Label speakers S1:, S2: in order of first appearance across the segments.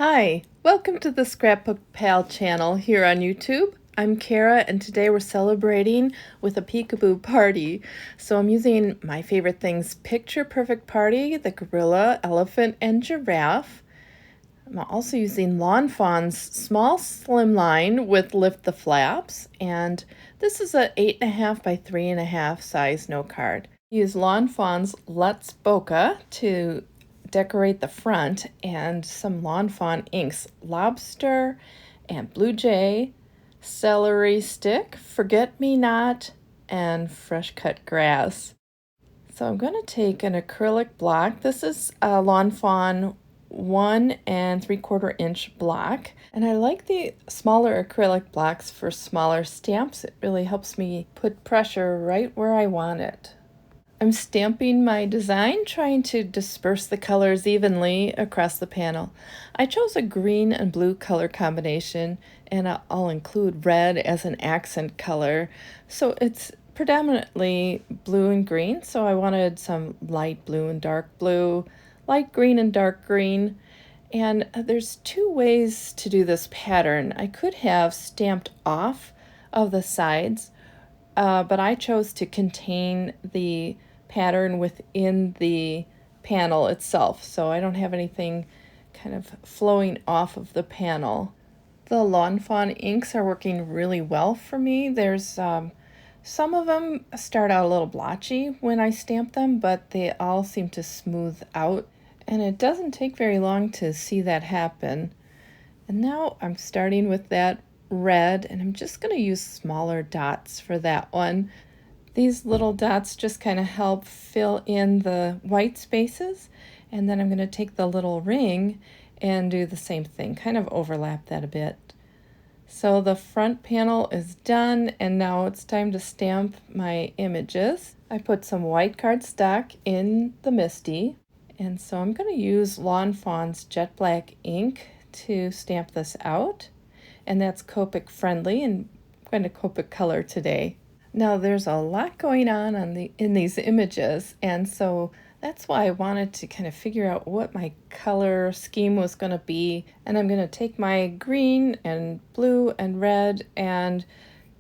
S1: Hi, welcome to the Scrapbook Pal channel here on YouTube. I'm Kara and today we're celebrating with a peekaboo party. So I'm using my favorite things, Picture Perfect Party, the gorilla, elephant, and giraffe. I'm also using Lawn Fawn's small Slimline with Lift the Flaps, and this is a 8.5 by 3.5 size note card. Use Lawn Fawn's Let's Bokeh to decorate the front, and some Lawn Fawn inks, Lobster and Blue Jay, Celery Stick, Forget Me Not, and Fresh Cut Grass. So I'm going to take an acrylic block. This is a Lawn Fawn 1 3/4 inch block, and I like the smaller acrylic blocks for smaller stamps. It really helps me put pressure right where I want it. I'm stamping my design, trying to disperse the colors evenly across the panel. I chose a green and blue color combination, and I'll include red as an accent color. So it's predominantly blue and green, so I wanted some light blue and dark blue, light green and dark green. And there's two ways to do this pattern. I could have stamped off of the sides, but I chose to contain the pattern within the panel itself, so I don't have anything kind of flowing off of the panel. The Lawn Fawn inks are working really well for me. There's some of them start out a little blotchy when I stamp them, but they all seem to smooth out, and it doesn't take very long to see that happen. And now I'm starting with that red, and I'm just going to use smaller dots for that one. These little dots just kind of help fill in the white spaces, and then I'm going to take the little ring and do the same thing, kind of overlap that a bit. So the front panel is done, and now it's time to stamp my images. I put some white cardstock in the MISTI, and so I'm going to use Lawn Fawn's Jet Black ink to stamp this out, and that's Copic friendly, and I'm going to Copic color today. Now there's a lot going on in these images, and so that's why I wanted to kind of figure out what my color scheme was going to be. And I'm going to take my green and blue and red, and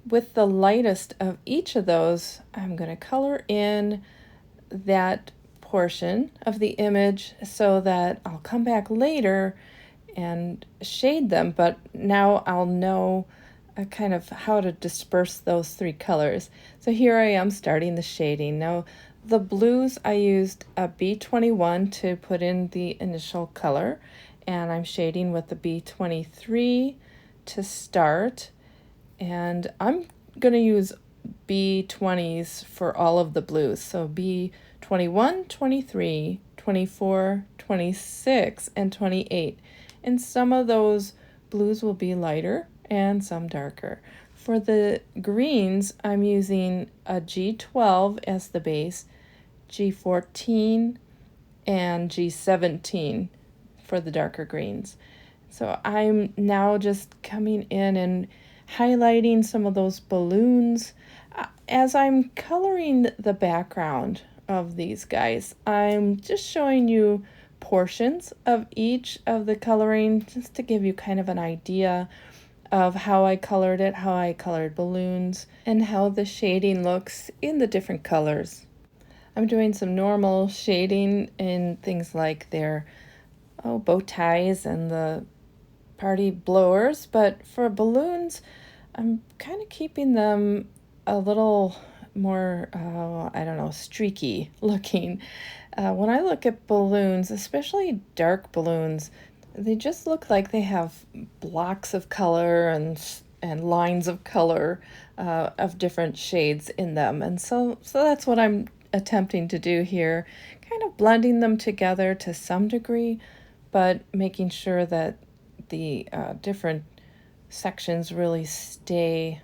S1: with the lightest of each of those, I'm going to color in that portion of the image so that I'll come back later and shade them, but now I'll know kind of how to disperse those three colors. So here I am starting the shading. Now the blues, I used a B21 to put in the initial color, and I'm shading with the B23 to start, and I'm going to use B20s for all of the blues. So B21, 23, 24, 26, and 28. And some of those blues will be lighter and some darker. For the greens, I'm using a G12 as the base, G14, and G17 for the darker greens. So I'm now just coming in and highlighting some of those balloons. As I'm coloring the background of these guys, I'm just showing you portions of each of the coloring just to give you kind of an idea of how I colored it, how I colored balloons, and how the shading looks in the different colors. I'm doing some normal shading in things like their bow ties and the party blowers, but for balloons, I'm kind of keeping them a little more, I don't know, streaky looking. When I look at balloons, especially dark balloons, they just look like they have blocks of color and lines of color of different shades in them. And so that's what I'm attempting to do here, kind of blending them together to some degree, but making sure that the different sections really stay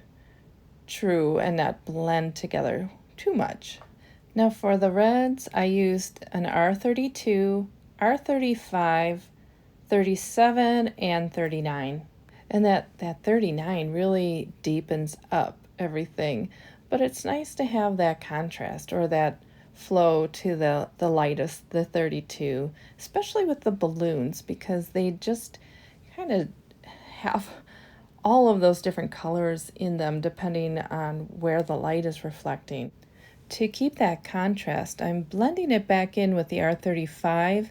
S1: true and not blend together too much. Now for the reds, I used an R32, R35, 37, and 39. And that 39 really deepens up everything. But it's nice to have that contrast or that flow to the lightest, the 32, especially with the balloons, because they just kind of have all of those different colors in them depending on where the light is reflecting. To keep that contrast, I'm blending it back in with the R35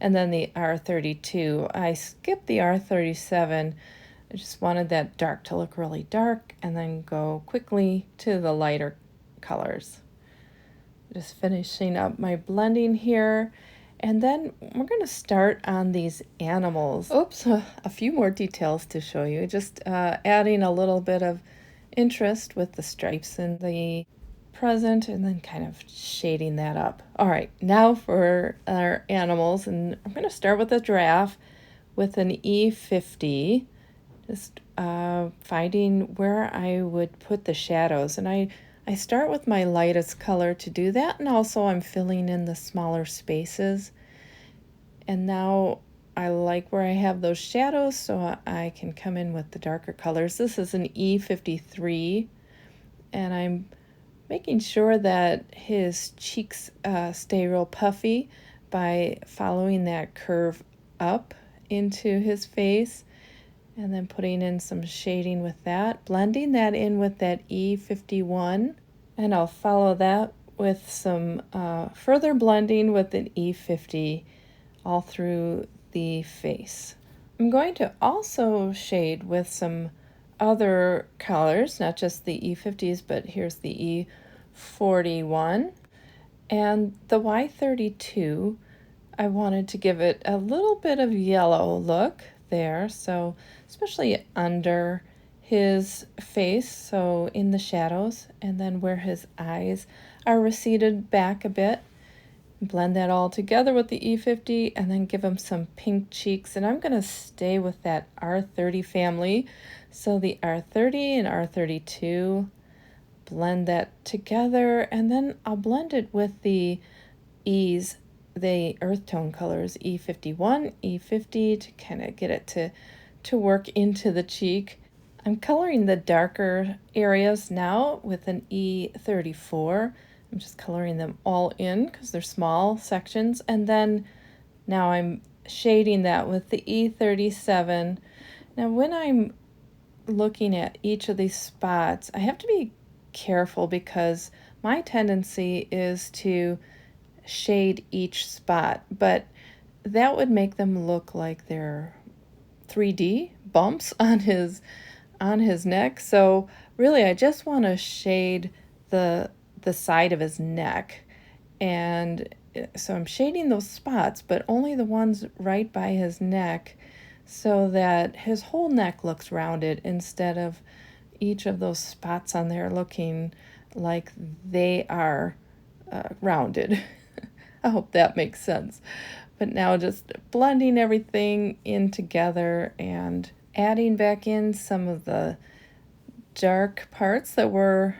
S1: and then the R32. I skipped the R37. I just wanted that dark to look really dark and then go quickly to the lighter colors. Just finishing up my blending here. And then we're going to start on these animals. Oops, a few more details to show you. Just adding a little bit of interest with the stripes and the present and then kind of shading that up. All right, now for our animals. And I'm going to start with a giraffe with an E50. Just finding where I would put the shadows. And I start with my lightest color to do that, and also I'm filling in the smaller spaces. And now I like where I have those shadows, so I can come in with the darker colors. This is an E53, and I'm making sure that his cheeks stay real puffy by following that curve up into his face. And then putting in some shading with that, blending that in with that E51. And I'll follow that with some further blending with an E50 all through the face. I'm going to also shade with some other colors, not just the E50s, but here's the E41. And the Y32, I wanted to give it a little bit of yellow look there, so especially under his face, so in the shadows, and then where his eyes are receded back a bit. Blend that all together with the E50 and then give him some pink cheeks. And I'm going to stay with that R30 family. So the R30 and R32, blend that together, and then I'll blend it with the E's, the earth tone colors, E51, E50, to kind of get it to work into the cheek. I'm coloring the darker areas now with an E34. I'm just coloring them all in because they're small sections. And then now I'm shading that with the E37. Now when I'm looking at each of these spots, I have to be careful because my tendency is to shade each spot, but that would make them look like they're 3D bumps on his neck. So really I just want to shade the side of his neck, and so I'm shading those spots, but only the ones right by his neck, so that his whole neck looks rounded instead of each of those spots on there looking like they are rounded. I hope that makes sense. But now just blending everything in together and adding back in some of the dark parts that were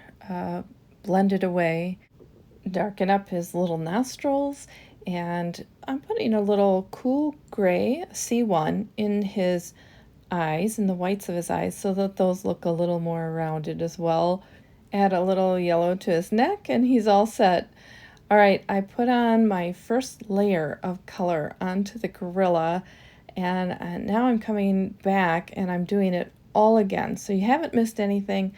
S1: blended away. Darken up his little nostrils, and I'm putting a little cool gray, C1, in his eyes, in the whites of his eyes, so that those look a little more rounded as well. Add a little yellow to his neck, and he's all set. All right, I put on my first layer of color onto the gorilla, and now I'm coming back and I'm doing it all again. So you haven't missed anything.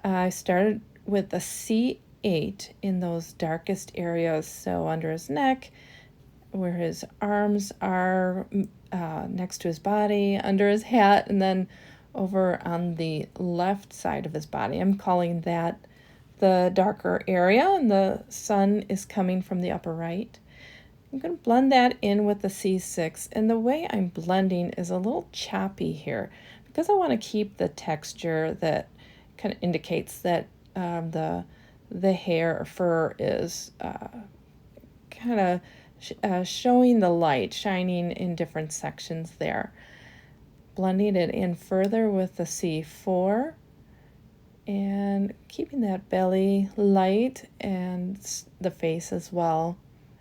S1: I started with a C8 in those darkest areas, so under his neck, where his arms are next to his body, under his hat, and then over on the left side of his body. I'm calling that the darker area, and the sun is coming from the upper right. I'm going to blend that in with the C6, and the way I'm blending is a little choppy here because I want to keep the texture that kind of indicates that the hair or fur is kind of showing the light, shining in different sections there. Blending it in further with the C4 and keeping that belly light and the face as well.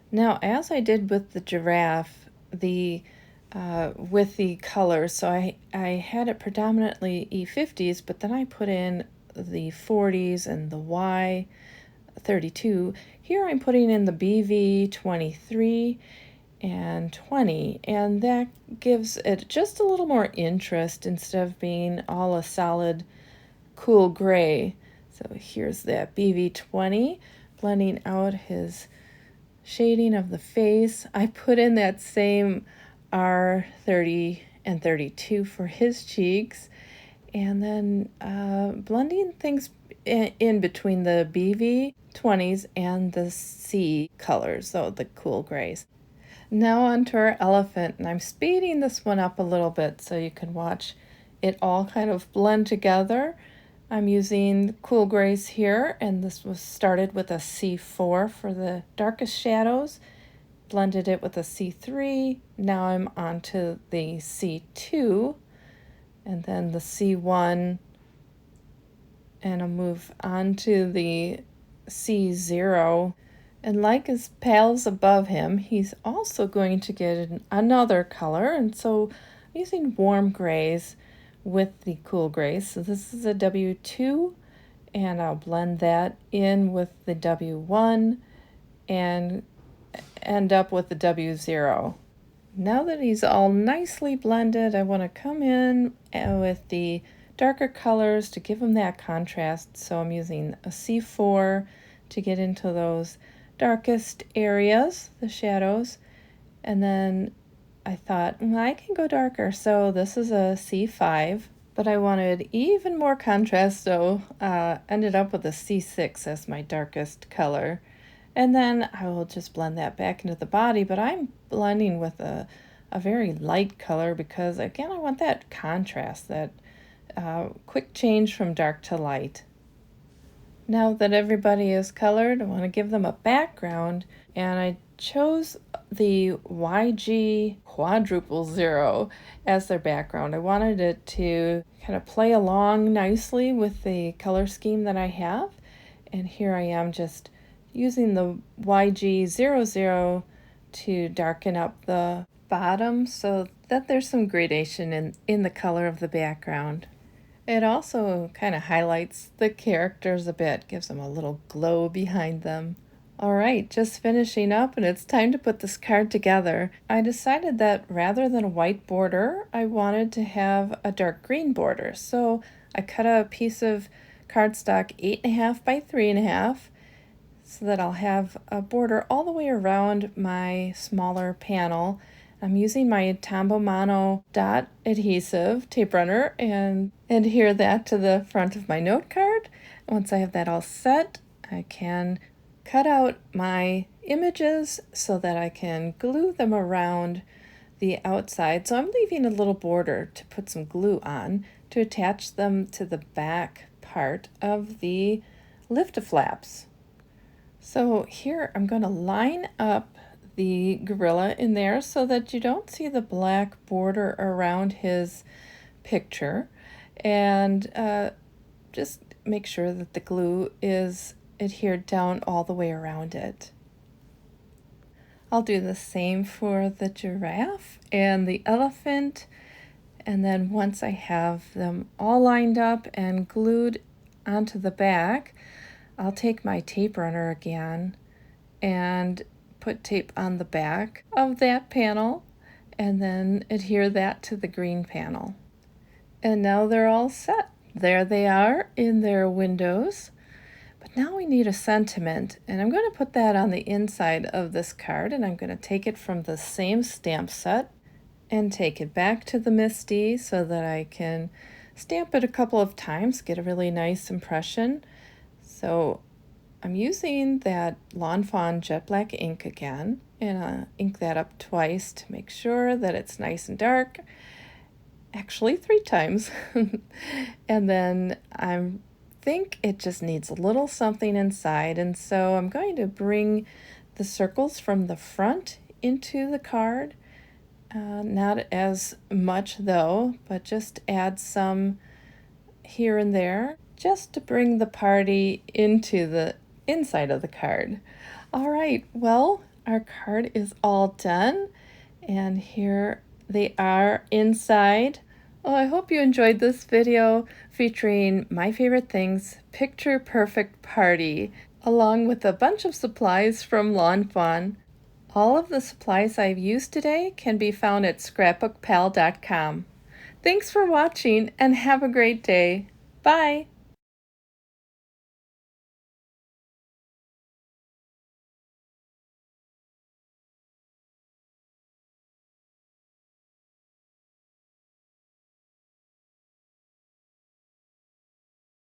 S1: Now, as I did with the giraffe, with the colors, so I had it predominantly E50s, but then I put in the 40s and the Y32. Here I'm putting in the BV23, and 20, and that gives it just a little more interest instead of being all a solid cool gray. So here's that BV20 blending out his shading of the face. I put in that same R30 and 32 for his cheeks, and then blending things in between the BV20s and the C colors, so the cool grays. Now onto our elephant, and I'm speeding this one up a little bit so you can watch it all kind of blend together. I'm using cool grays here, and this was started with a C4 for the darkest shadows, blended it with a C3. Now I'm onto the C2, and then the C1, and I'll move on to the C0. And like his pals above him, he's also going to get another color, and so I'm using warm grays with the cool grays. So this is a W2, and I'll blend that in with the W1 and end up with the W0. Now that he's all nicely blended, I want to come in with the darker colors to give him that contrast. So I'm using a C4 to get into those darkest areas, the shadows, and then I thought, well, I can go darker, so this is a C5, but I wanted even more contrast, so ended up with a C6 as my darkest color. And then I will just blend that back into the body, but I'm blending with a very light color because, again, I want that contrast, that quick change from dark to light. Now that everybody is colored, I want to give them a background, and I chose the YG quadruple 0 as their background. I wanted it to kind of play along nicely with the color scheme that I have, and here I am just using the YG00 to darken up the bottom so that there's some gradation in the color of the background. It also kind of highlights the characters a bit, gives them a little glow behind them. All right, just finishing up, and it's time to put this card together. I decided that rather than a white border, I wanted to have a dark green border. So I cut a piece of cardstock 8.5 by 3.5 so that I'll have a border all the way around my smaller panel. I'm using my Tombow Mono dot adhesive tape runner and adhere that to the front of my note card. Once I have that all set, I can cut out my images so that I can glue them around the outside. So I'm leaving a little border to put some glue on to attach them to the back part of the lift flaps. So here I'm going to line up the gorilla in there so that you don't see the black border around his picture, and just make sure that the glue is adhered down all the way around it. I'll do the same for the giraffe and the elephant, and then once I have them all lined up and glued onto the back, I'll take my tape runner again and put tape on the back of that panel and then adhere that to the green panel. And now they're all set. There they are in their windows. But now we need a sentiment, and I'm going to put that on the inside of this card, and I'm going to take it from the same stamp set and take it back to the MISTI so that I can stamp it a couple of times, get a really nice impression. So I'm using that Lawn Fawn Jet Black ink again, and ink that up twice to make sure that it's nice and dark. Actually 3 times. And then I think it just needs a little something inside, and so I'm going to bring the circles from the front into the card. Not as much though, but just add some here and there, just to bring the party into the inside of the card. All right, well, our card is all done, and here they are inside. Well, I hope you enjoyed this video featuring my favorite things, Picture Perfect Party, along with a bunch of supplies from Lawn Fawn. All of the supplies I've used today can be found at scrapbookpal.com. Thanks for watching and have a great day. Bye!